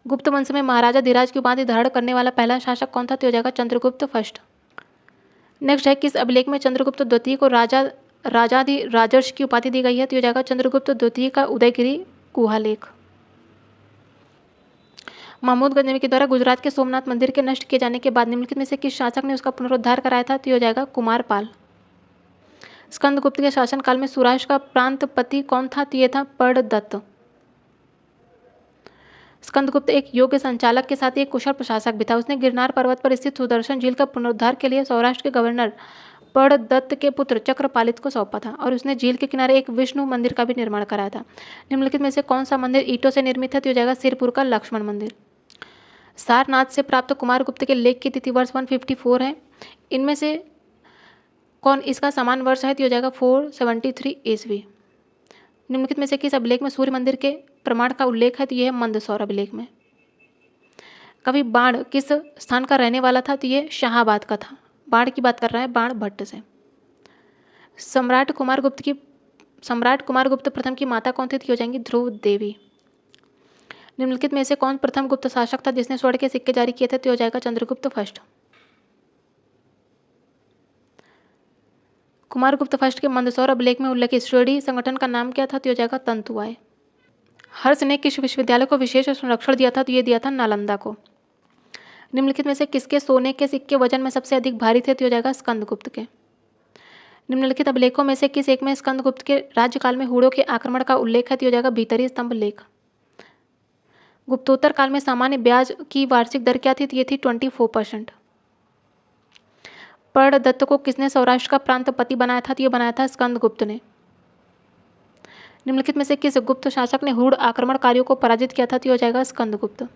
S1: गुप्त वंश में महाराजा धीराज की उपाधि धारण करने वाला पहला शासक कौन था, तो हो जाएगा चंद्रगुप्त फर्स्ट। नेक्स्ट है किस अभिलेख में चंद्रगुप्त द्वितीय को राजाधि राजर्षि की उपाधि दी गई है, तो हो जाएगा चंद्रगुप्त द्वितीय का उदयगिरी गुहालेख। महमूद गजनवी के द्वारा गुजरात के सोमनाथ मंदिर के नष्ट किए जाने के बाद निम्नलिखित में से किस शासक ने उसका पुनरुद्धार कराया था, तो हो जाएगा कुमारपाल। स्कंदगुप्त के शासनकाल में सौराष्ट्र का प्रांतपति कौन था, तो ये था पर्णदत्त। स्कंदगुप्त एक योग्य संचालक के साथ एक कुशल प्रशासक भी था। उसने गिरनार पर्वत पर स्थित सुदर्शन झील का पुनरुद्धार के लिए सौराष्ट्र के गवर्नर पर्णदत्त के पुत्र चक्रपालित को सौंपा था और उसने झील के किनारे एक विष्णु मंदिर का भी निर्माण कराया था। निम्नलिखित में से कौन सा मंदिर ईंटों से निर्मित है, तो हो जाएगा सिरपुर का लक्ष्मण मंदिर। सारनाथ से प्राप्त कुमारगुप्त के लेख की तिथि वर्ष 154 है। इनमें से कौन इसका समान वर्ष है, तो हो जाएगा 473 ईस्वी। निम्नलिखित में से किस अभिलेख में सूर्य मंदिर के प्रमाण का उल्लेख है, तो यह है मंदसौर अभिलेख में। कवि बाण किस स्थान का रहने वाला था, तो यह शाहाबाद का था। बाण की बात कर रहा है, बाण भट्ट से। सम्राट कुमारगुप्त प्रथम की माता कौन थी, तो हो जाएंगी ध्रुव देवी। निम्नलिखित में से कौन प्रथम गुप्त शासक था जिसने स्वर्ण के सिक्के जारी किए थे, तो हो जाएगा चंद्रगुप्त फर्स्ट। कुमारगुप्त फर्स्ट के मंदसौर अभिलेख में उल्लेखित श्रेणी संगठन का नाम क्या था, तो हो जाएगा तंतुवाय। हर्ष ने किस विश्वविद्यालय को विशेष संरक्षण दिया था, तो ये दिया था नालंदा को। निम्नलिखित में से किसके सोने के सिक्के वजन में सबसे अधिक भारी थे, तो हो जाएगा स्कंदगुप्त के। निम्नलिखित अभिलेखों में से किस एक में स्कंदगुप्त के राज्यकाल में हूणों के आक्रमण का उल्लेख है, तो हो जाएगा भीतरी स्तंभ लेख। गुप्तोत्तर काल में सामान्य ब्याज की वार्षिक दर क्या थी, तो ये थी 24%। पर्णदत्त को किसने सौराष्ट्र का प्रांतपति बनाया था, तो ये बनाया था स्कंदगुप्त ने। निम्नलिखित में से किस गुप्त शासक ने हूण आक्रमणकारियों को पराजित किया था, तो हो जाएगा स्कंदगुप्त।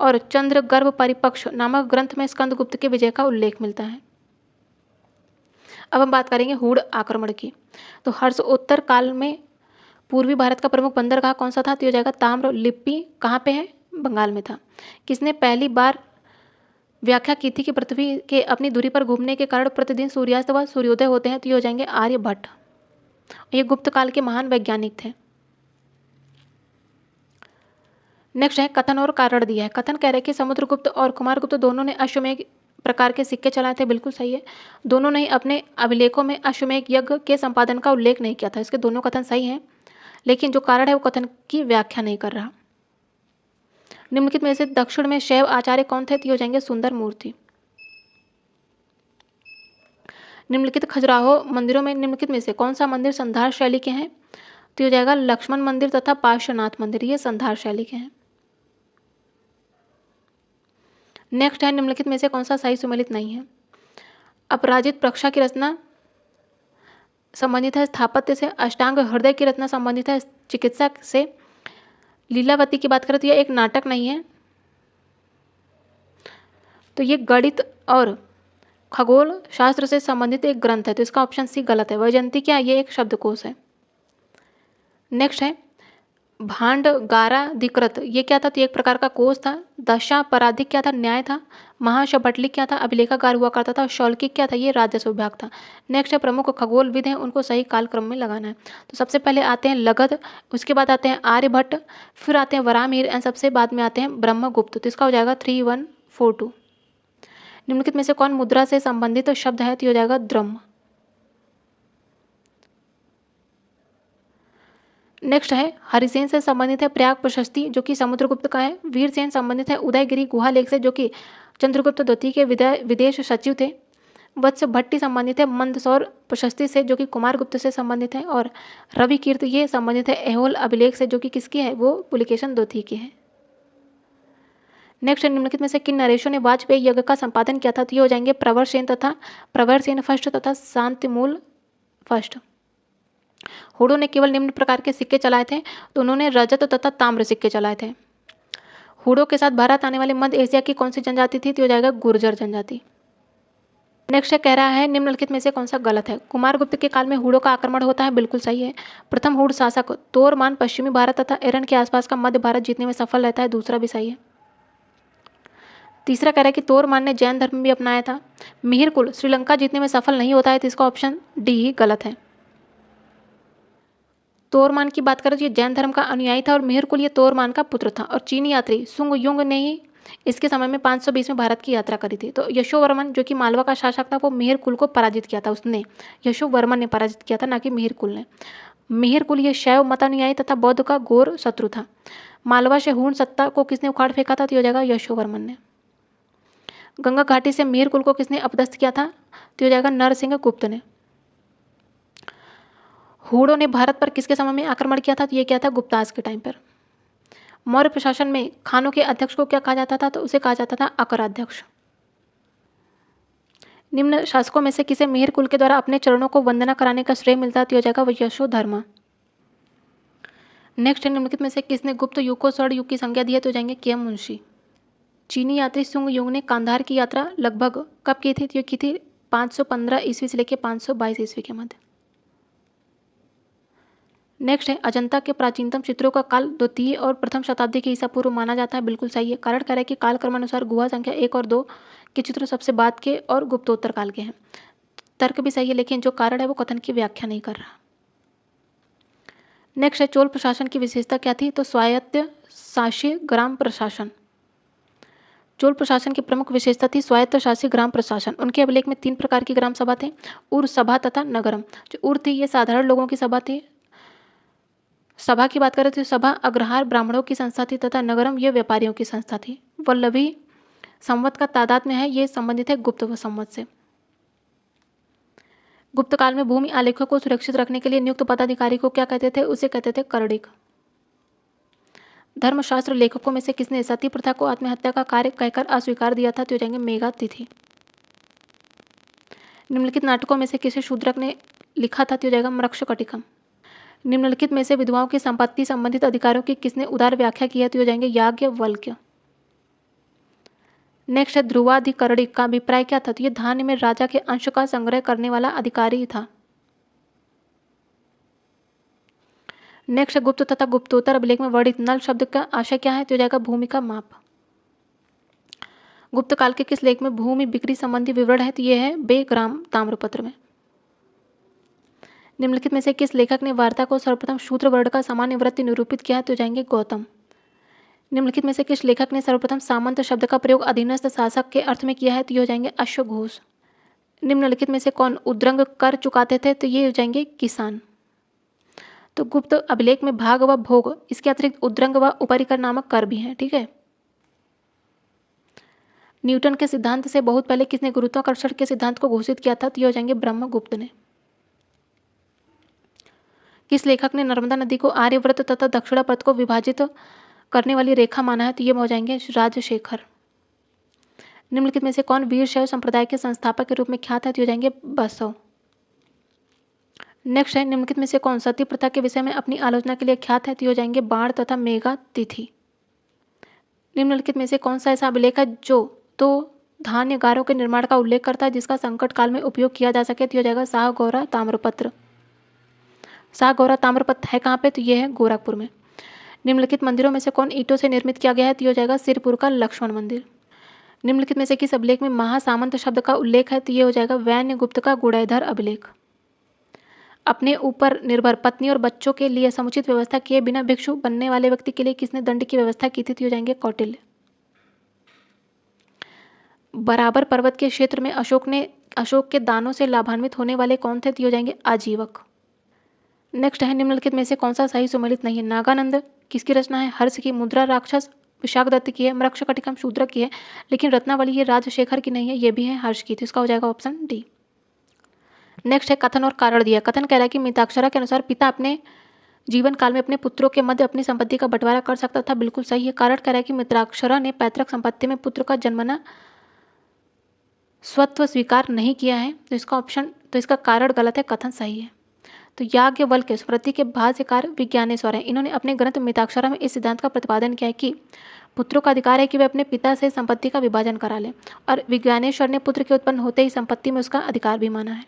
S1: और चंद्रगर्भ परिपक्ष नामक ग्रंथ में स्कंदगुप्त के विजय का उल्लेख मिलता है। अब हम बात करेंगे हूण आक्रमण की। तो हर्षोत्तर काल में पूर्वी भारत का प्रमुख बंदरगाह कौन सा था, तो हो जाएगा ताम्रलिप्ति। कहाँ पे है, बंगाल में था। किसने पहली बार व्याख्या की थी कि पृथ्वी के अपनी दूरी पर घूमने के कारण प्रतिदिन सूर्यास्त व सूर्योदय होते हैं, तो ये हो जाएंगे आर्यभट्ट। ये गुप्त काल के महान वैज्ञानिक थे। नेक्स्ट है कथन और कारण दिया है। कथन कह रहे हैं कि समुद्रगुप्त और कुमारगुप्त दोनों ने अश्वमेध प्रकार के सिक्के चलाए थे, बिल्कुल सही है। दोनों ने अपने अभिलेखों में अश्वमेध यज्ञ के संपादन का उल्लेख नहीं किया था। इसके दोनों कथन सही हैं, लेकिन जो कारण है वो कथन की व्याख्या नहीं कर रहा। निम्नलिखित में से दक्षिण में शैव आचार्य कौन थे? तो ये हो जाएंगे सुंदर मूर्ति। निम्नलिखित खजुराहो मंदिरों में निम्नलिखित में से कौन सा मंदिर संधार शैली के हैं? तो ये हो जाएगा लक्ष्मण मंदिर तथा पार्श्वनाथ मंदिर, ये संधार शैली के हैं। नेक्स्ट है निम्नलिखित में से कौन सा सही सुमेलित नहीं है? अपराजित प्रक्षा की रचना संबंधित है स्थापत्य से, अष्टांग हृदय की रचना संबंधित है चिकित्सा से, लीलावती की बात करें तो यह एक नाटक नहीं है, तो ये गणित और खगोल शास्त्र से संबंधित एक ग्रंथ है, तो इसका ऑप्शन सी गलत है। वैजयंती क्या? ये एक शब्दकोश है। नेक्स्ट है भांडगाराधिकृत, ये क्या था? तो एक प्रकार का कोष था। दशापराधिक क्या था? न्याय था। महाशबटलिक क्या था? अभिलेखागार हुआ करता था। शौल्किक क्या था? ये राजस्व विभाग था। नेक्स्ट है प्रमुख खगोलविद हैं, उनको सही कालक्रम में लगाना है। तो सबसे पहले आते हैं लगध, उसके बाद आते हैं आर्यभट्ट, फिर आते हैं वराहमिहिर एंड सबसे बाद में आते हैं ब्रह्मगुप्त। तो इसका हो जाएगा 3142। निम्नलिखित में से कौन मुद्रा से संबंधित शब्द है? तो हो जाएगा द्रम। नेक्स्ट है हरिसेन से संबंधित है प्रयाग प्रशस्ति, जो कि समुद्रगुप्त का है। वीरसेन संबंधित है उदयगिरी गुहा लेख से, जो कि चंद्रगुप्त द्वितीय के विदेश सचिव थे। वत्स भट्टी संबंधित है मंदसौर प्रशस्ति से, जो कि कुमारगुप्त से संबंधित है। और रवि कीर्त ये संबंधित है ऐहोल अभिलेख से, जो कि किसकी है? वो पुलिकेशन द्वितीय की है। नेक्स्ट निम्नलिखित में से किन नरेशों ने वाजपेयी यज्ञ का संपादन किया था? तो ये हो जाएंगे प्रवरसेन फर्स्ट तथा शांतिमूल फर्स्ट। हुडो ने केवल निम्न प्रकार के सिक्के चलाए थे, तो उन्होंने रजत तथा ताम्र सिक्के चलाए थे। हुडो के साथ भारत आने वाले मध्य एशिया की कौन सी जनजाति थी? तो हो जाएगा गुर्जर जनजाति। नेक्स्ट कह रहा है निम्नलिखित में से कौन सा गलत है? कुमारगुप्त के काल में हुडो का आक्रमण होता है, बिल्कुल सही है। प्रथम हुड शासक तोरमान पश्चिमी भारत तथा एरन के आसपास का मध्य भारत जीतने में सफल रहता है, दूसरा भी सही है। तीसरा कह रहा है कि तोरमान ने जैन धर्म भी अपनाया था। मिहिर कुल श्रीलंका जीतने में सफल नहीं होता है, तो इसका ऑप्शन डी ही गलत है। तोरमान की बात करें तो ये जैन धर्म का अनुयायी था और मिहिर कुल ये तोरमान का पुत्र था। और चीनी यात्री सुंग युंग ने ही इसके समय में 520 में भारत की यात्रा करी थी। तो यशोवर्मन जो कि मालवा का शासक था, वो मिहिर कुल को पराजित किया था। उसने यशोवर्मन ने पराजित किया था, ना कि मिहिर कुल ने। मिहिर कुल ये शैव मतानुयायी तथा बौद्ध का घोर शत्रु था। मालवा से हूण सत्ता को किसने उखाड़ फेंका था? तो हो जाएगा यशोवर्मन ने। गंगा घाटी से मिहिर कुल को किसने अपदस्थ किया था? तो हो जाएगा नरसिंह गुप्त ने। हुडो ने भारत पर किसके समय में आक्रमण किया था? तो ये क्या था? गुप्ताज के टाइम पर। मौर्य प्रशासन में खानों के अध्यक्ष को क्या कहा जाता था? तो उसे कहा जाता था अकराध्यक्ष। निम्न शासकों में से किसे मिहिर कुल के द्वारा अपने चरणों को वंदना कराने का श्रेय मिलता है? तो हो जाएगा वह यशोधर्मा। नेक्स्ट निम्नलिखित में से किसने गुप्त युग को स्वर्ण युग की संज्ञा दी है? तो हो जाएंगे के मुंशी। चीनी यात्री सुंग युंग ने कांधार की यात्रा लगभग कब की थी? तो ये की थी 515 ईस्वी से लेकर 522 ईस्वी के मध्य। नेक्स्ट है अजंता के प्राचीनतम चित्रों का काल द्वितीय और प्रथम शताब्दी के ईसा पूर्व माना जाता है, बिल्कुल सही है। कारण कह रहा है कि काल क्रमानुसार गुहा संख्या 1 और 2 के चित्र सबसे बाद के और गुप्तोत्तर काल के हैं। तर्क भी सही है, लेकिन जो कारण है वो कथन की व्याख्या नहीं कर रहा। नेक्स्ट है चोल प्रशासन की विशेषता क्या थी? तो स्वायत्त शासी ग्राम प्रशासन। चोल प्रशासन की प्रमुख विशेषता थी स्वायत्त शासी ग्राम प्रशासन। उनके अभिलेख में 3 प्रकार की ग्राम सभा थे, उर सभा तथा नगरम। जो उर थी ये साधारण लोगों की सभा थी। सभा की बात करें तो सभा अग्रहार ब्राह्मणों की संस्था थी तथा नगरम ये व्यापारियों की संस्था थी। वल्लभी संवत का तादाद में है, ये संबंधित है गुप्त संवत से। गुप्त काल में भूमि आलेखों को सुरक्षित रखने के लिए नियुक्त पदाधिकारी को क्या कहते थे? उसे कहते थे करड़िक। धर्मशास्त्र लेखकों में से किसने सती प्रथा को आत्महत्या का कार्य कहकर अस्वीकार दिया था? तो हो जाएंगे मेघातिथि। निम्नलिखित नाटकों में से किसे शूद्रक ने लिखा था? तो हो जाएगा मृक्षकटिकम। निम्नलिखित में से विधवाओं की संपत्ति संबंधित अधिकारों की किसने उदार व्याख्या की है? तो हो जाएंगे याज्ञवल्क्य। नेक्स्ट है ध्रुवाधिकरणिक का अभिप्राय क्या था? तो ये धान्य में राजा के अंश का संग्रह करने वाला अधिकारी था। नेक्स्ट गुप्त तथा गुप्तोत्तर अभिलेख में वर्णित नल शब्द का आशय क्या है? तो हो जाएगा भूमि का माप। गुप्त काल के किस लेख में भूमि बिक्री संबंधी विवरण है? तो ये है बेग्राम ताम्रपत्र में। निम्नलिखित में से किस लेखक ने वार्ता को सर्वप्रथम शूद्र वर्ण का सामान्य वृत्ति निरूपित किया है? तो जाएंगे गौतम। निम्नलिखित में से किस लेखक ने सर्वप्रथम सामंत शब्द का प्रयोग अधीनस्थ शासक के अर्थ में किया है? तो ये हो जाएंगे अश्वघोष। निम्नलिखित में से कौन उद्रंग कर चुकाते थे? तो ये हो जाएंगे किसान। तो गुप्त अभिलेख में भाग व भोग, इसके अतिरिक्त उद्रंग व उपरिकर नामक कर भी हैं। ठीक है। न्यूटन के सिद्धांत से बहुत पहले किसने गुरुत्वाकर्षण के सिद्धांत को घोषित किया था? तो ये हो जाएंगे ब्रह्मगुप्त ने। किस लेखक ने नर्मदा नदी को आर्यव्रत तथा दक्षिणापथ को विभाजित करने वाली रेखा माना है? तो ये हो जाएंगे राजशेखर। निम्नलिखित में से कौन वीर शैव संप्रदाय के संस्थापक के रूप में ख्यात है? तो ये हो जाएंगे बसव। नेक्स्ट है, निम्नलिखित में से कौन सती प्रथा के विषय में अपनी आलोचना के लिए ख्यात है? तो ये हो जाएंगे बाण तथा मेघा तिथि। निम्नलिखित में से कौन सा ऐसा अभिलेख है जो तो धान्यगारों के निर्माण का उल्लेख करता है जिसका संकट काल में उपयोग किया जा सके? तो ये हो जाएगा शाहगौरा ताम्रपत्र। शाहगौरा ताम्रपत्र है कहाँ पे? तो ये है गोरखपुर में। निम्नलिखित मंदिरों में से कौन ईंटों से निर्मित किया गया है? तो ये हो जाएगा सिरपुर का लक्ष्मण मंदिर। निम्नलिखित में से किस अभिलेख में महासामंत शब्द का उल्लेख है? तो ये हो जाएगा वैन्यगुप्त का गुणैधर अभिलेख। अपने ऊपर निर्भर पत्नी और बच्चों के लिए समुचित व्यवस्था किए बिना भिक्षु बनने वाले व्यक्ति के लिए किसने दंड की व्यवस्था की थी? तो ये हो जाएंगे कौटिल्य। बराबर पर्वत के क्षेत्र में अशोक के दानों से लाभान्वित होने वाले कौन थे? तो ये हो जाएंगे आजीवक। नेक्स्ट है, निम्नलिखित में से कौन सा सही सुमेलित नहीं है? नागानंद किसकी रचना है? हर्ष की। मुद्रा राक्षस विशाखदत्त की है। मृक्षकटिकम शूद्रक की है। लेकिन रत्नावली ये राजशेखर की नहीं है, ये भी है हर्ष की। तो इसका हो जाएगा ऑप्शन डी। नेक्स्ट है, कथन और कारण दिया। कथन कह रहा है कि मिताक्षरा के अनुसार पिता अपने जीवन काल में अपने पुत्रों के मध्य अपनी संपत्ति का बंटवारा कर सकता था। बिल्कुल सही है। कारण कह रहा है कि मित्राक्षरा ने पैतृक संपत्ति में पुत्र का जन्मना स्वत्व स्वीकार नहीं किया है। तो इसका कारण गलत है, कथन सही है। तो याज्ञवल्क्य स्मृति के भाष्यकार विज्ञानेश्वर हैं। इन्होंने अपने ग्रंथ मिताक्षरा में इस सिद्धांत का प्रतिपादन किया है कि पुत्रों का अधिकार है कि वे अपने पिता से संपत्ति का विभाजन करा लें, और विज्ञानेश्वर ने पुत्र के उत्पन्न होते ही संपत्ति में उसका अधिकार भी माना है।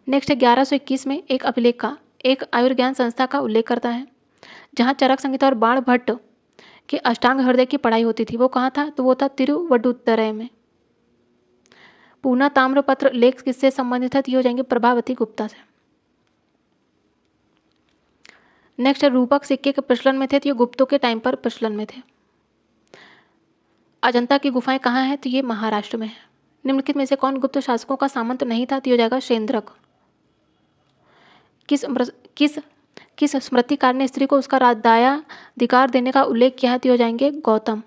S1: नेक्स्ट है, 1121 में एक अभिलेख का एक आयुर्ज्ञान संस्था का उल्लेख करता है जहाँ चरक संहिता और बाण भट्ट के अष्टांग हृदय की पढ़ाई होती थी। वो कहाँ था? तो वो था तिरुवडुतरई में। पूना ताम्रपत्र लेख किससे संबंधित है? तो ये हो जाएंगे प्रभावती गुप्ता से। नेक्स्ट है, रूपक सिक्के के प्रचलन में थे, तो ये गुप्तों के टाइम पर प्रचलन में थे। अजंता की गुफाएं कहाँ हैं? तो ये महाराष्ट्र में है। निम्नलिखित में से कौन गुप्त शासकों का सामंत नहीं था? तो ये हो जाएगा शेंद्रक। किस स्मृतिकार ने स्त्री को उसका दायाधिकार देने का उल्लेख किया है? तो ये हो जाएंगे गौतम।